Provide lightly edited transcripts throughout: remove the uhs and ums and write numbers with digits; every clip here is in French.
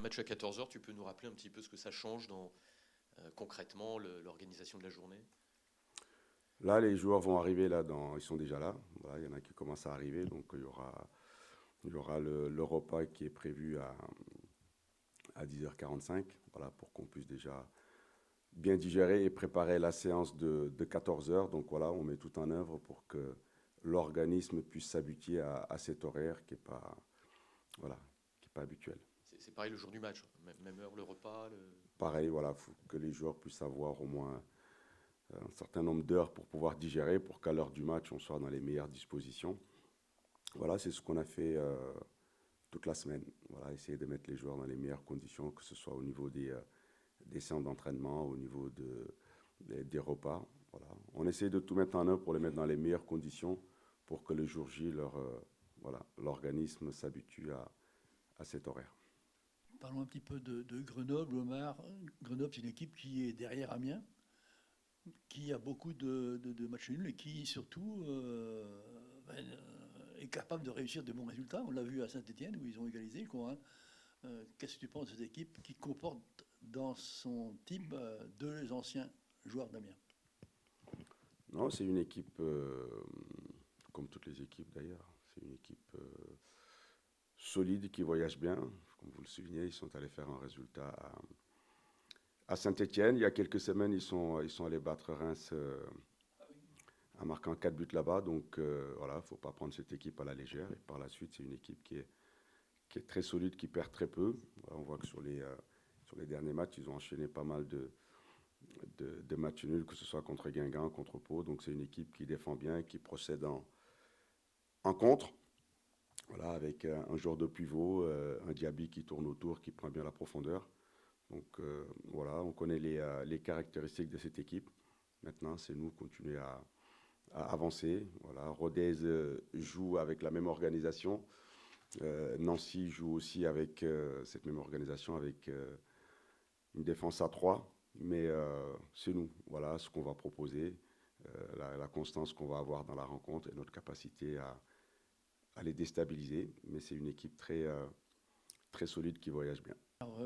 match à 14 heures, tu peux nous rappeler un petit peu ce que ça change dans concrètement l'organisation de la journée? Là, les joueurs vont arriver ils sont déjà là. Voilà, il y en a qui commencent à arriver, donc il y aura le repas qui est prévu à 10h45, voilà, pour qu'on puisse déjà bien digérer et préparer la séance de 14 heures. Donc voilà, on met tout en œuvre pour que l'organisme puisse s'habituer à cet horaire qui est pas, voilà, qui est pas habituel. C'est pareil le jour du match, même heure le repas. Pareil, voilà, faut que les joueurs puissent avoir au moins un certain nombre d'heures pour pouvoir digérer, pour qu'à l'heure du match, on soit dans les meilleures dispositions. Voilà, c'est ce qu'on a fait toute la semaine. Voilà, essayer de mettre les joueurs dans les meilleures conditions, que ce soit au niveau des séances d'entraînement, au niveau des repas. Voilà. On essaie de tout mettre en œuvre pour les mettre dans les meilleures conditions pour que le jour J, voilà, l'organisme s'habitue à cet horaire. Parlons un petit peu de Grenoble, Omar. Grenoble, c'est une équipe qui est derrière Amiens, qui a beaucoup de matchs nuls et qui surtout est capable de réussir de bons résultats. On l'a vu à Saint-Etienne où ils ont égalisé, quoi, hein. Qu'est-ce que tu penses de cette équipe qui comporte dans son team deux anciens joueurs d'Amiens? Non, c'est une équipe, comme toutes les équipes d'ailleurs, c'est une équipe solide qui voyage bien. Comme vous le soulignez, ils sont allés faire un résultat à Saint-Etienne. Il y a quelques semaines, ils sont allés battre Reims en marquant 4 buts là-bas. Donc voilà, il ne faut pas prendre cette équipe à la légère. Et par la suite, c'est une équipe qui est très solide, qui perd très peu. Voilà, on voit que sur les derniers matchs, ils ont enchaîné pas mal de matchs nuls, que ce soit contre Guingamp, contre Pau. Donc c'est une équipe qui défend bien, qui procède en contre. Voilà, avec un joueur de pivot, un Diaby qui tourne autour, qui prend bien la profondeur. Donc voilà, on connaît les caractéristiques de cette équipe. Maintenant, c'est nous continuer à avancer. Voilà, Rodez joue avec la même organisation. Nancy joue aussi avec cette même organisation, avec une défense à 3. Mais c'est nous, voilà ce qu'on va proposer, la constance qu'on va avoir dans la rencontre et notre capacité à les déstabiliser. Mais c'est une équipe très solide qui voyage bien. Alors,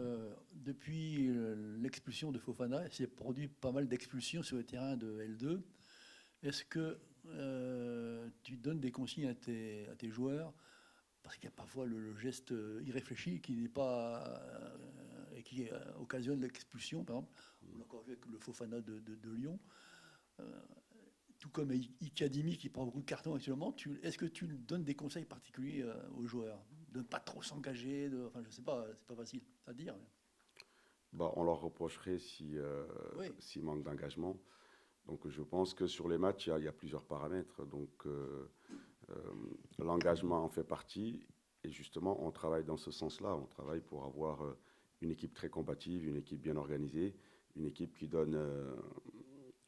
depuis l'expulsion de Fofana, il s'est produit pas mal d'expulsions sur le terrain de L2. Est-ce que tu donnes des consignes à tes joueurs? Parce qu'il y a parfois le geste irréfléchi qui n'est pas et qui occasionne l'expulsion, par exemple. On l'a encore vu avec le Fofana de Lyon. Euh, Tout comme Ikadimi qui prend beaucoup de cartons actuellement. Est-ce que tu donnes des conseils particuliers aux joueurs? De ne pas trop s'engager, enfin je sais pas, c'est pas facile à dire. Bah, on leur reprocherait Oui, s'il manque d'engagement. Donc je pense que sur les matchs, il y a plusieurs paramètres. Donc euh, l'engagement en fait partie. Et justement, on travaille dans ce sens-là. On travaille pour avoir une équipe très combative, une équipe bien organisée, une équipe qui donne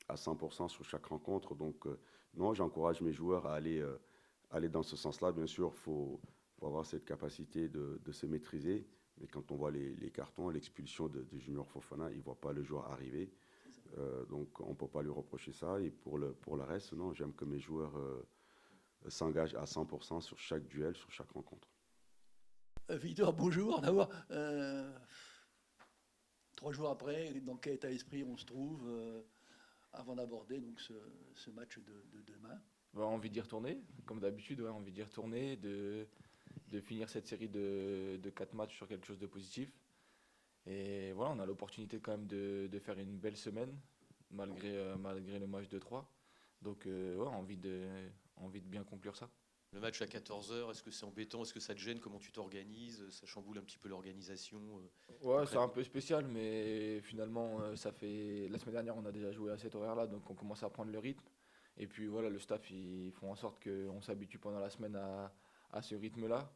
à 100% sur chaque rencontre. Donc non, j'encourage mes joueurs à aller dans ce sens-là. Bien sûr, faut avoir cette capacité de se maîtriser. Mais quand on voit les cartons, l'expulsion de Junior Fofana, il ne voit pas le joueur arriver. Donc on ne peut pas lui reprocher ça. Et pour le reste, non, j'aime que mes joueurs s'engagent à 100% sur chaque duel, sur chaque rencontre. Victor, bonjour. D'abord, 3 jours après, dans quel état d'esprit on se trouve avant d'aborder donc ce match de demain? Bah, envie d'y retourner, comme d'habitude, ouais, envie d'y retourner, de finir cette série de 4 matchs sur quelque chose de positif. Et voilà, on a l'opportunité quand même de faire une belle semaine, malgré le match de 3. Donc ouais, envie de bien conclure ça. Le match à 14 heures, est-ce que c'est embêtant? Est-ce que ça te gêne? Comment tu t'organises? Ça chamboule un petit peu l'organisation Ouais, c'est un concrètement? peu spécial, mais finalement, ça fait... La semaine dernière, on a déjà joué à cet horaire-là, donc on commence à prendre le rythme. Et puis voilà, le staff, ils font en sorte qu'on s'habitue pendant la semaine à ce rythme-là.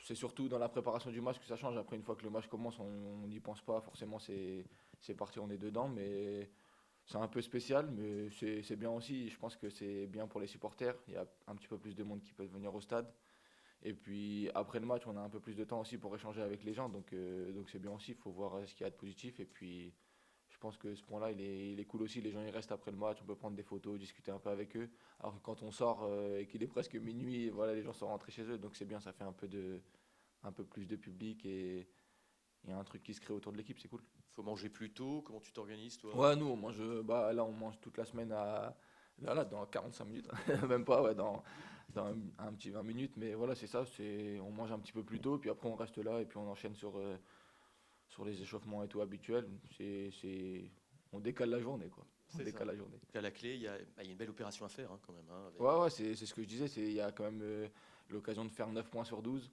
C'est surtout dans la préparation du match que ça change. Après, une fois que le match commence, on n'y pense pas. Forcément, c'est parti, on est dedans. Mais c'est un peu spécial, mais c'est bien aussi. Je pense que c'est bien pour les supporters. Il y a un petit peu plus de monde qui peut venir au stade. Et puis après le match, on a un peu plus de temps aussi pour échanger avec les gens. Donc c'est bien aussi. Il faut voir ce qu'il y a de positif. Et puis je pense que ce point-là, il est cool aussi. Les gens ils restent après le match. On peut prendre des photos, discuter un peu avec eux. Alors que quand on sort et qu'il est presque minuit, voilà, les gens sont rentrés chez eux. Donc c'est bien, ça fait un peu un peu plus de public et il y a un truc qui se crée autour de l'équipe, c'est cool. Faut manger plus tôt. Comment tu t'organises, toi? Ouais, nous, on mange, là, on mange toute la semaine là, dans 45 minutes, même pas, ouais, dans un petit 20 minutes, mais voilà, c'est ça, on mange un petit peu plus tôt, puis après on reste là, et puis on enchaîne sur les échauffements et tout habituels. On décale la journée, quoi. On C'est décale ça. la journée. À la clé, il y a une belle opération à faire, hein, quand même, hein, Ouais, ouais, c'est ce que je disais, il y a quand même l'occasion de faire 9 points sur 12.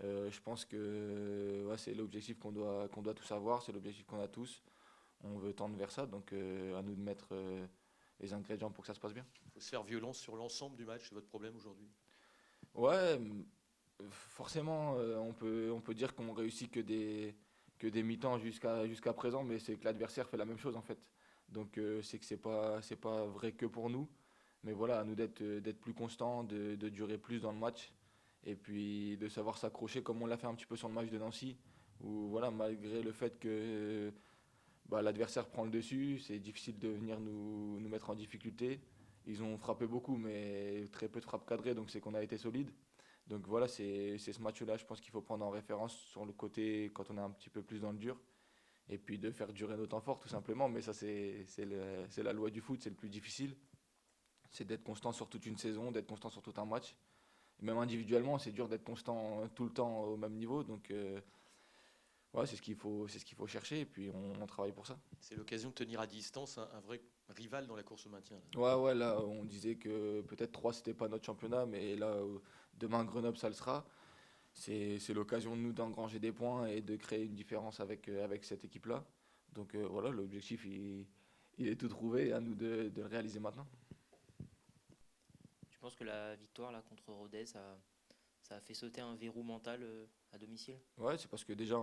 Je pense que ouais, c'est l'objectif qu'on doit tous avoir, c'est l'objectif qu'on a tous. On veut tendre vers ça, donc à nous de mettre les ingrédients pour que ça se passe bien. faut se faire violence sur l'ensemble du match. C'est votre problème aujourd'hui? Ouais, forcément, on peut dire qu'on réussit que des mi-temps jusqu'à présent, mais c'est que l'adversaire fait la même chose en fait. Donc c'est que c'est pas vrai que pour nous, mais voilà, à nous d'être plus constants, de durer plus dans le match, et puis de savoir s'accrocher comme on l'a fait un petit peu sur le match de Nancy, où voilà, malgré le fait que l'adversaire prend le dessus, c'est difficile de venir nous mettre en difficulté. Ils ont frappé beaucoup, mais très peu de frappes cadrées, donc c'est qu'on a été solide. Donc voilà, c'est ce match-là, je pense qu'il faut prendre en référence sur le côté quand on est un petit peu plus dans le dur, et puis de faire durer nos temps forts tout simplement. Mais ça, c'est la loi du foot, c'est le plus difficile. C'est d'être constant sur toute une saison, d'être constant sur tout un match. Et même individuellement, c'est dur d'être constant tout le temps au même niveau. Donc ouais, c'est ce qu'il faut chercher, et puis on travaille pour ça. C'est l'occasion de tenir à distance un vrai rival dans la course au maintien, là. Ouais, ouais, là, on disait que peut-être 3 c'était pas notre championnat, mais là, demain, Grenoble, ça le sera. C'est l'occasion de nous d'engranger des points et de créer une différence avec cette équipe-là. Donc voilà, l'objectif, il est tout trouvé, à nous de le réaliser maintenant. Tu penses que la victoire là contre Rodez, ça a fait sauter un verrou mental à domicile? Ouais, c'est parce que déjà,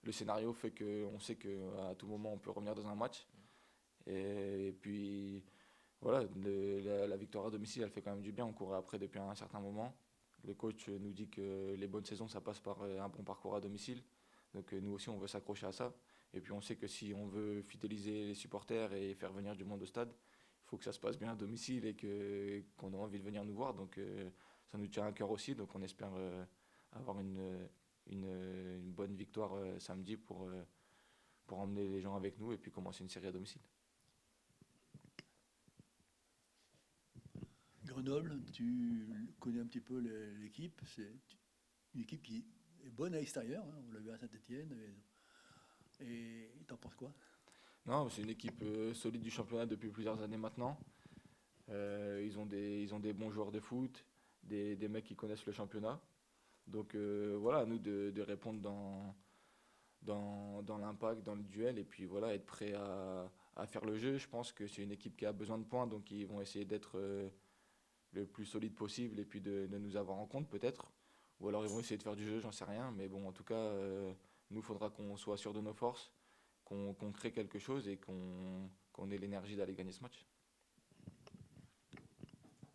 le scénario fait qu'on sait qu'à tout moment, on peut revenir dans un match. Et puis, voilà, la victoire à domicile, elle fait quand même du bien. On courait après depuis un certain moment. Le coach nous dit que les bonnes saisons, ça passe par un bon parcours à domicile. Donc nous aussi, on veut s'accrocher à ça. Et puis on sait que si on veut fidéliser les supporters et faire venir du monde au stade, il faut que ça se passe bien à domicile et qu'on ait envie de venir nous voir. Donc ça nous tient à cœur aussi. Donc on espère avoir une bonne victoire samedi pour emmener les gens avec nous et puis commencer une série à domicile. Grenoble, tu connais un petit peu l'équipe. C'est une équipe qui est bonne à l'extérieur, hein, on l'a vu à Saint-Etienne. Et t'en penses quoi? Non, c'est une équipe solide du championnat depuis plusieurs années maintenant. Ils ont des bons joueurs de foot, des mecs qui connaissent le championnat. Donc voilà, à nous de répondre dans l'impact, dans le duel, et puis voilà, être prêt à faire le jeu. Je pense que c'est une équipe qui a besoin de points, donc ils vont essayer d'être le plus solide possible et puis de nous avoir en compte peut-être. Ou alors ils vont essayer de faire du jeu, j'en sais rien. Mais bon, en tout cas, nous, il faudra qu'on soit sûr de nos forces, qu'on crée quelque chose et qu'on ait l'énergie d'aller gagner ce match.